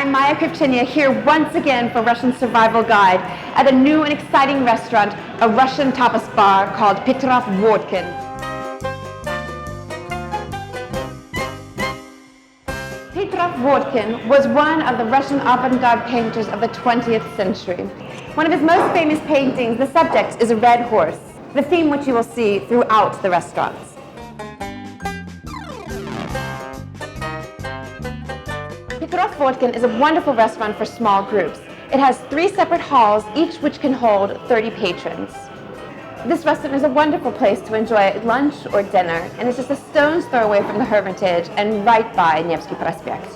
I'm Maya Krivchenia here once again for Russian Survival Guide at a new and exciting restaurant, a Russian tapas bar called Petrov-Vodkin. Petrov-Vodkin was one of the Russian avant-garde painters of the 20th century. One of his most famous paintings, the subject is a red horse, the theme which you will see throughout the restaurants. Petrov-Vodkin is a wonderful restaurant for small groups. It has 3 separate halls, each which can hold 30 patrons. This restaurant is a wonderful place to enjoy lunch or dinner, and it's just a stone's throw away from the Hermitage and right by Nevsky Prospect.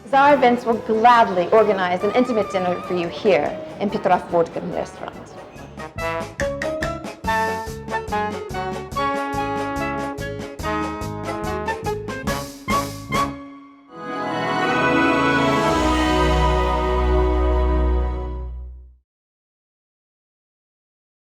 Tsar Events will gladly organize an intimate dinner for you here in Petrov-Vodkin restaurant.